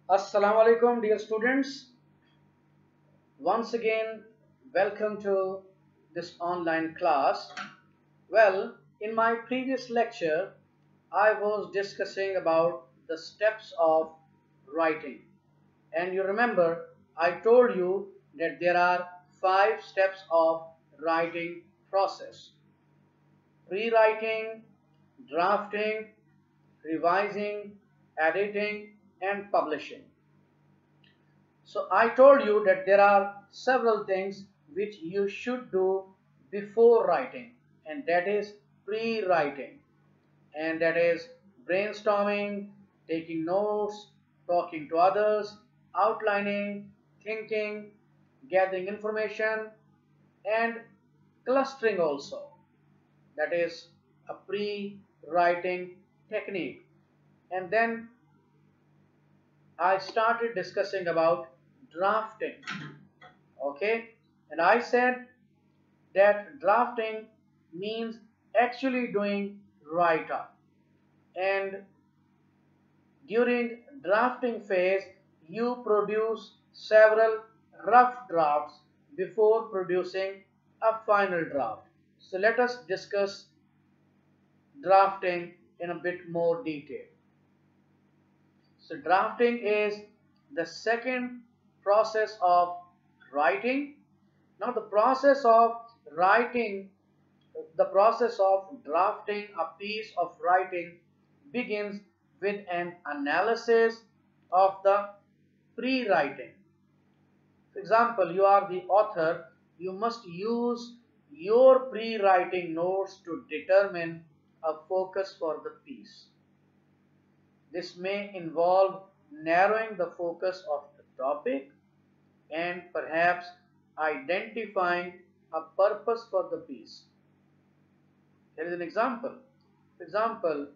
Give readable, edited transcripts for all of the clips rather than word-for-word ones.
Assalamu alaikum, dear students. Once again, welcome to this online class. Well, in my previous lecture, I was discussing about the steps of writing. And you remember, I told you that there are 5 steps of writing process: pre-writing, drafting, revising, editing, and publishing. So I told you that there are several things which you should do before writing, and that is pre-writing, and that is brainstorming, taking notes, talking to others, outlining, thinking, gathering information, and clustering also. That is a pre-writing technique. And then I started discussing about drafting. Okay, and I said that drafting means actually doing write up, and during drafting phase you produce several rough drafts before producing a final draft. So let us discuss drafting in a bit more detail. So drafting is the second process of writing. Now the process of writing, the process of drafting a piece of writing begins with an analysis of the pre-writing. For example, you are the author, you must use your pre-writing notes to determine a focus for the piece. This may involve narrowing the focus of the topic and perhaps identifying a purpose for the piece. Here is an example. For example,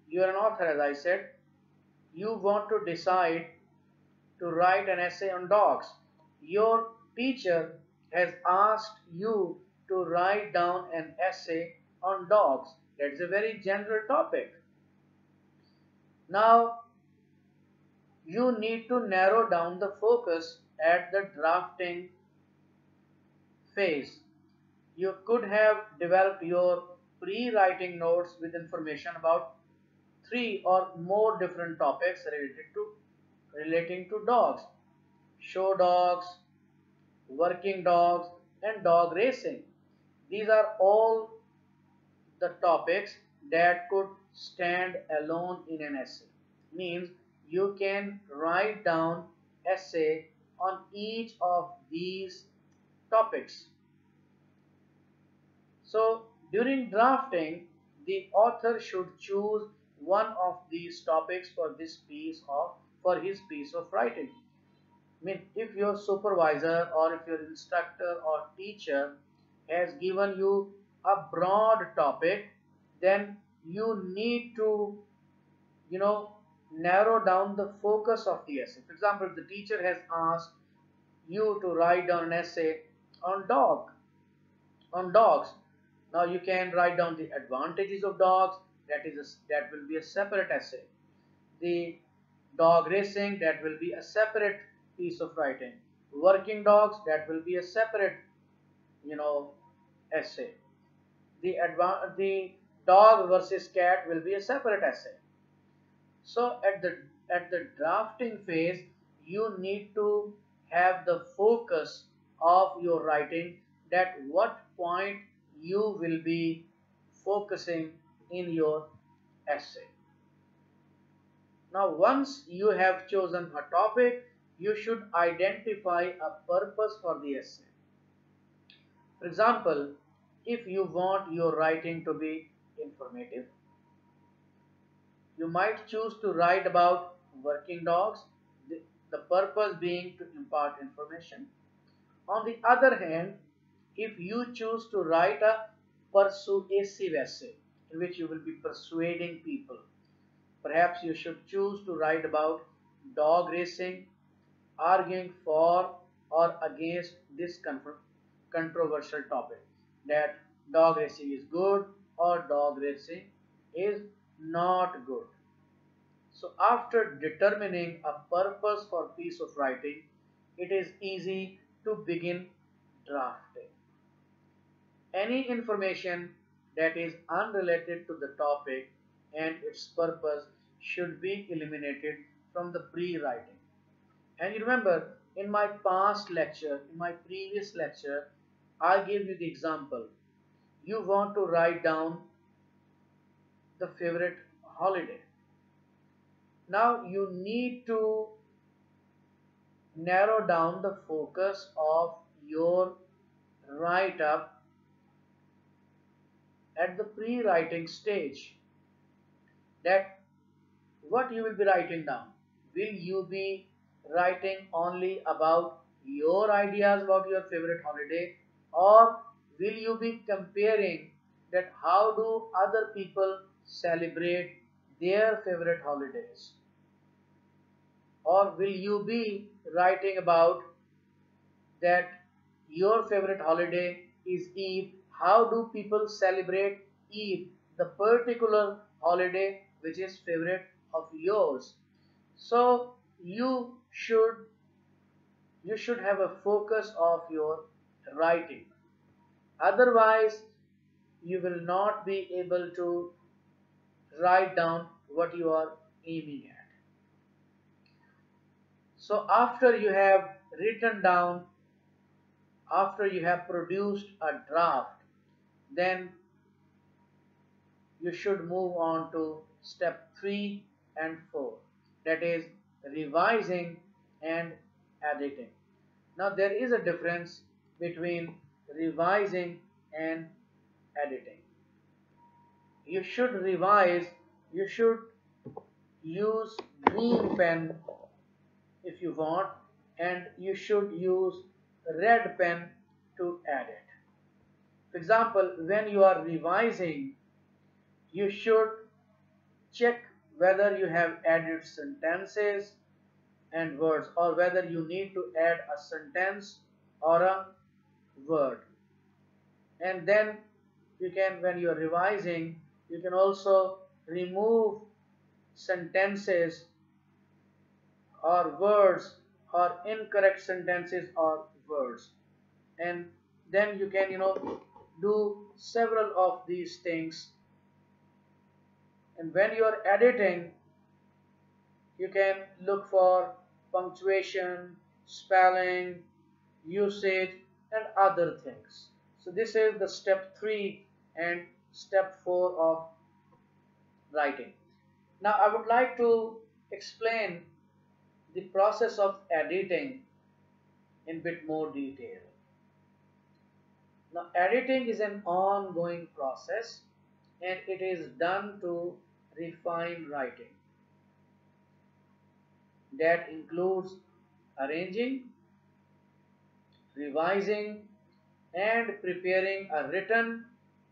you are an author, as I said. You want to decide to write an essay on dogs. Your teacher has asked you to write down an essay on dogs. That is a very general topic. Now, you need to narrow down the focus at the drafting phase. You could have developed your pre-writing notes with information about 3 or more different topics relating to dogs: show dogs, working dogs, and dog racing. These are all the topics that could stand alone in an essay. Means you can write down essay on each of these topics. So during drafting, the author should choose one of these topics for his piece of writing. I mean, if your supervisor or if your instructor or teacher has given you a broad topic, then you need to, narrow down the focus of the essay. For example, if the teacher has asked you to write down an essay on dogs, now you can write down the advantages of dogs. That will be a separate essay. The dog racing, that will be a separate piece of writing. Working dogs, that will be a separate, essay. The dog versus cat will be a separate essay. So at the drafting phase, you need to have the focus of your writing, that what point you will be focusing in your essay. Now once you have chosen a topic, you should identify a purpose for the essay. For example, if you want your writing to be informative, you might choose to write about working dogs, the purpose being to impart information. On the other hand, if you choose to write a persuasive essay in which you will be persuading people, perhaps you should choose to write about dog racing, arguing for or against this controversial topic, that dog racing is good or dog racing is not good. So after determining a purpose for piece of writing, it is easy to begin drafting. Any information that is unrelated to the topic and its purpose should be eliminated from the pre-writing. And you remember, in my past lecture, in my previous lecture, I gave you the example. You want to write down the favorite holiday. Now you need to narrow down the focus of your write-up at the pre-writing stage. That what you will be writing down. Will you be writing only about your ideas about your favorite holiday, or will you be comparing that how do other people celebrate their favorite holidays, or will you be writing about that your favorite holiday is Eid, how do people celebrate Eid, the particular holiday which is favorite of yours. So you should have a focus of your writing. Otherwise, you will not be able to write down what you are aiming at. So after you have written down, after you have produced a draft, then you should move on to step 3 and 4, that is revising and editing. Now there is a difference between revising and editing. You should revise, you should use green pen if you want, and you should use red pen to edit. For example, when you are revising, you should check whether you have added sentences and words, or whether you need to add a sentence or a word. And then you can, when you are revising, you can also remove sentences or words or incorrect sentences or words, and then you can do several of these things. And when you are editing, you can look for punctuation, spelling, usage, and other things. So this is the step 3 and step 4 of writing. Now I would like to explain the process of editing in bit more detail. Now editing is an ongoing process, and it is done to refine writing. That includes arranging, revising, and preparing a written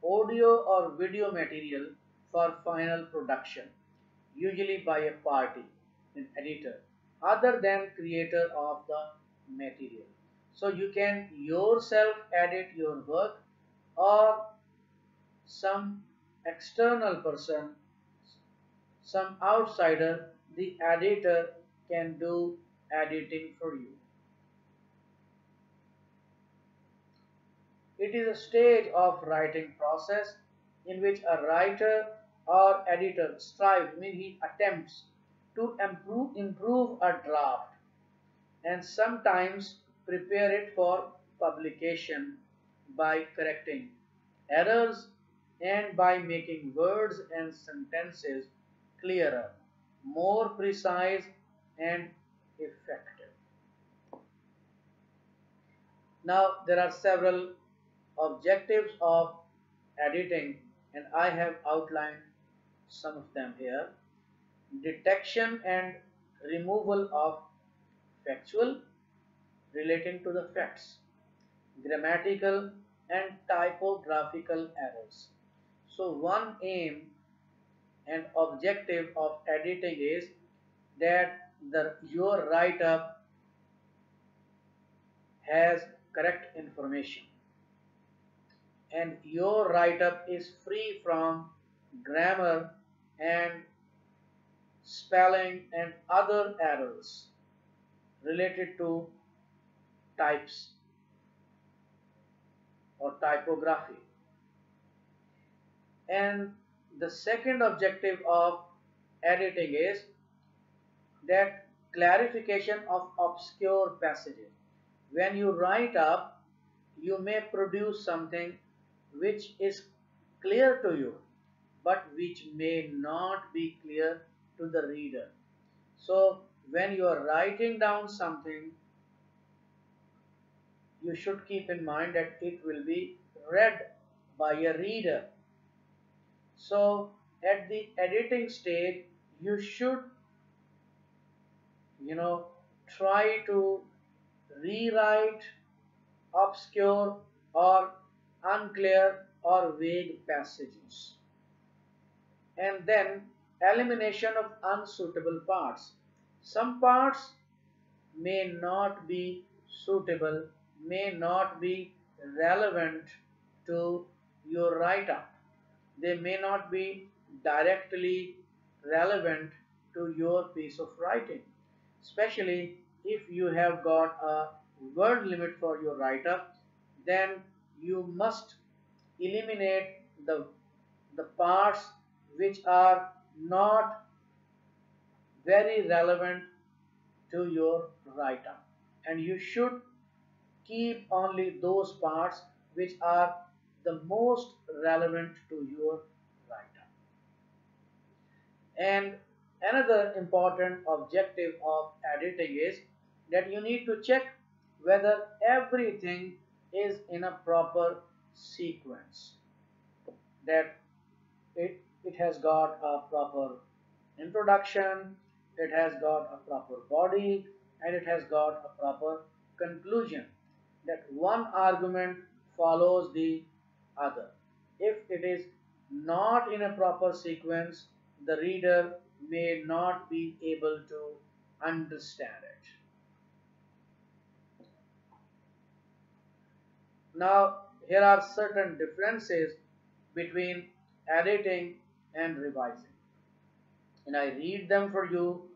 audio or video material for final production, usually by a party, an editor, other than creator of the material. So you can yourself edit your work, or some external person, some outsider, the editor, can do editing for you. It is a stage of writing process in which a writer or editor strives, he attempts to improve a draft, and sometimes prepare it for publication by correcting errors and by making words and sentences clearer, more precise, and effective. Now there are several objectives of editing, and I have outlined some of them here. Detection and removal of factual, relating to the facts, grammatical and typographical errors. So one aim and objective of editing is that your write-up has correct information, and your write-up is free from grammar and spelling, and other errors related to types or typography. And the second objective of editing is that clarification of obscure passages. When you write up, you may produce something which is clear to you, but which may not be clear to the reader. So, when you are writing down something, you should keep in mind that it will be read by a reader. So, at the editing stage, you should, you know, try to rewrite obscure or unclear or vague passages. And then elimination of unsuitable parts. Some parts may not be suitable, may not be relevant to your write-up. They may not be directly relevant to your piece of writing, especially if you have got a word limit for your write-up. Then you must eliminate the parts which are not very relevant to your write-up, and you should keep only those parts which are the most relevant to your write-up. And another important objective of editing is that you need to check whether everything is in a proper sequence, that it has got a proper introduction, it has got a proper body, and it has got a proper conclusion, that one argument follows the other. If it is not in a proper sequence, the reader may not be able to understand it. Now, here are certain differences between editing and revising, and I read them for you,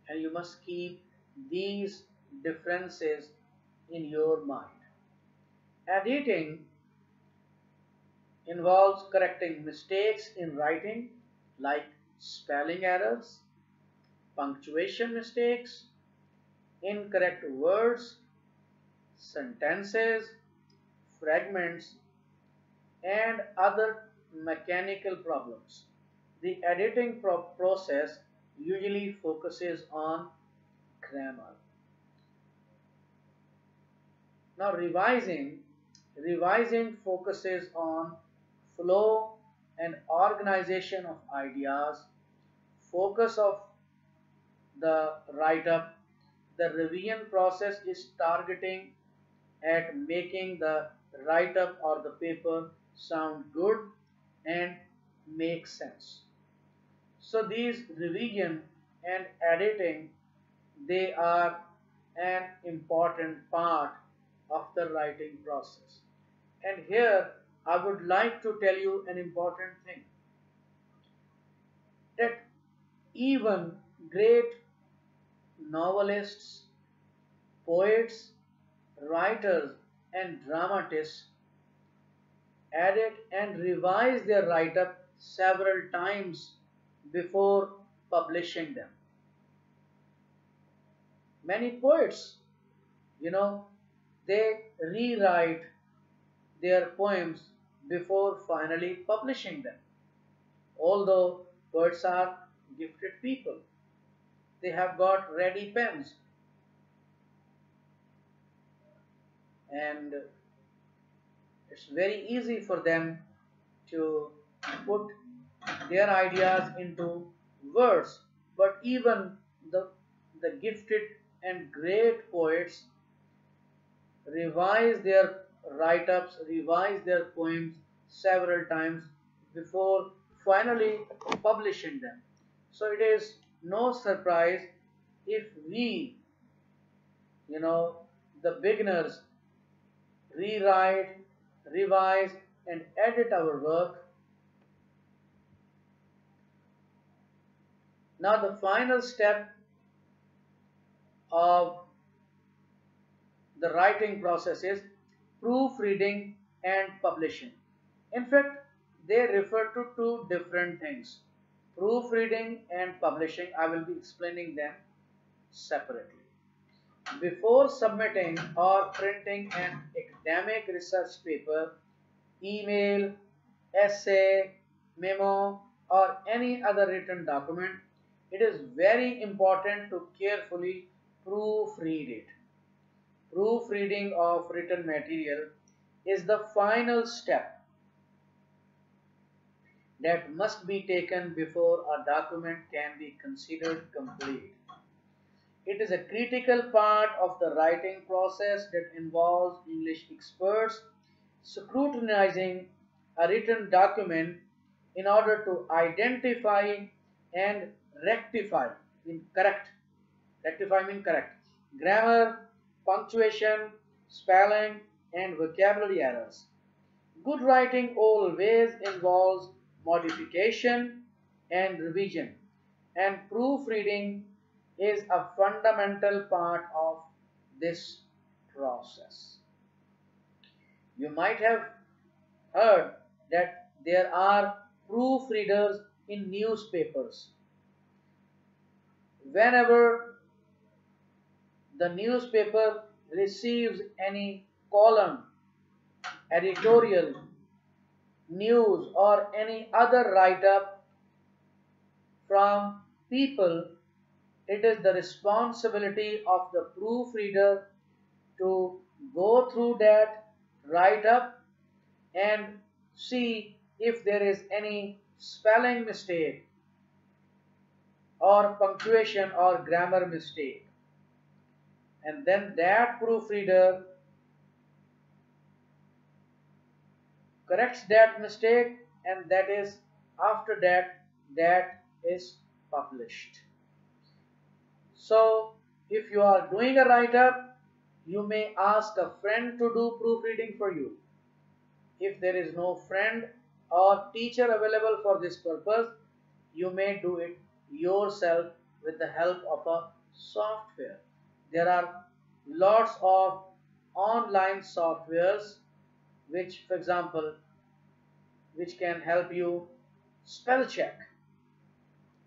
and you must keep these differences in your mind. Editing involves correcting mistakes in writing, like spelling errors, punctuation mistakes, incorrect words, sentences, fragments, and other mechanical problems. The editing process usually focuses on grammar. Now, revising focuses on flow and organization of ideas, focus of the write-up. The revision process is targeting at making the write-up or the paper sound good and make sense. So these revision and editing, they are an important part of the writing process. And here I would like to tell you an important thing, that even great novelists, poets, writers, and dramatists edit and revise their write-up several times before publishing them. Many poets, they rewrite their poems before finally publishing them. Although poets are gifted people, they have got ready pens, and it's very easy for them to put their ideas into words. But even the gifted and great poets revise their write-ups, revise their poems several times before finally publishing them. So it is no surprise if we, the beginners, rewrite, revise, and edit our work Now the final step of the writing process is proofreading and publishing. In fact, they refer to two different things. Proofreading and publishing, I will be explaining them separately. Before submitting or printing an academic research paper, email, essay, memo, or any other written document, it is very important to carefully proofread it. Proofreading of written material is the final step that must be taken before a document can be considered complete. It is a critical part of the writing process that involves English experts scrutinizing a written document in order to identify and rectify, correct, grammar, punctuation, spelling, and vocabulary errors. Good writing always involves modification and revision, and proofreading is a fundamental part of this process. You might have heard that there are proofreaders in newspapers. Whenever the newspaper receives any column, editorial, news, or any other write-up from people, it is the responsibility of the proofreader to go through that write-up and see if there is any spelling mistake or punctuation or grammar mistake. And then that proofreader corrects that mistake, and that is after that is published. So if you are doing a write-up, you may ask a friend to do proofreading for you. If there is no friend or teacher available for this purpose, you may do it yourself with the help of a software. There are lots of online softwares which, for example, which can help you spell check.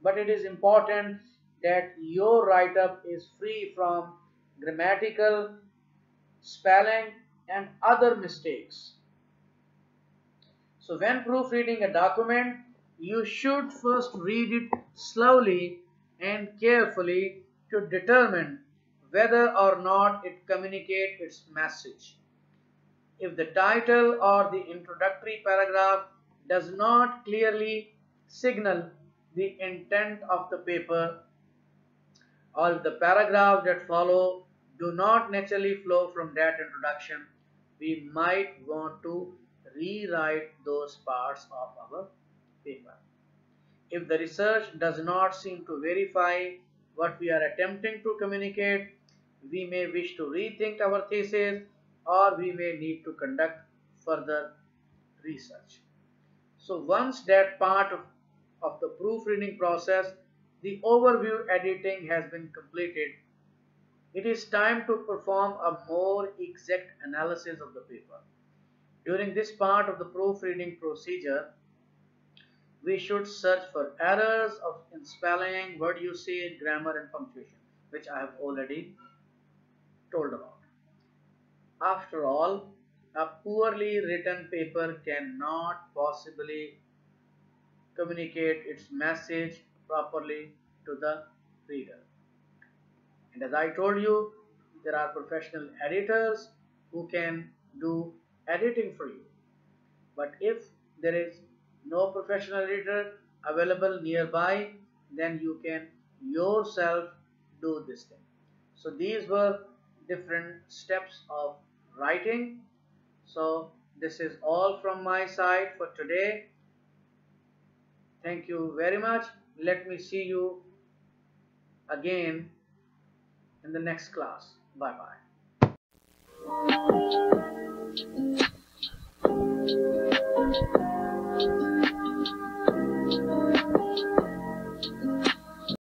But it is important that your write-up is free from grammatical, spelling, and other mistakes. So when proofreading a document, you should first read it slowly and carefully to determine whether or not it communicates its message. If the title or the introductory paragraph does not clearly signal the intent of the paper, or if the paragraphs that follow do not naturally flow from that introduction, we might want to rewrite those parts of our paper. If the research does not seem to verify what we are attempting to communicate, we may wish to rethink our thesis, or we may need to conduct further research. So once that part of the proofreading process, the overview editing has been completed, it is time to perform a more exact analysis of the paper. During this part of the proofreading procedure, we should search for errors in spelling, word usage, grammar, and punctuation, which I have already told about. After all, a poorly written paper cannot possibly communicate its message properly to the reader. And as I told you, there are professional editors who can do editing for you. But if there is no professional editor available nearby, then you can yourself do this thing. So these were different steps of writing. So this is all from my side for today. Thank you very much. Let me see you again in the next class. Bye bye.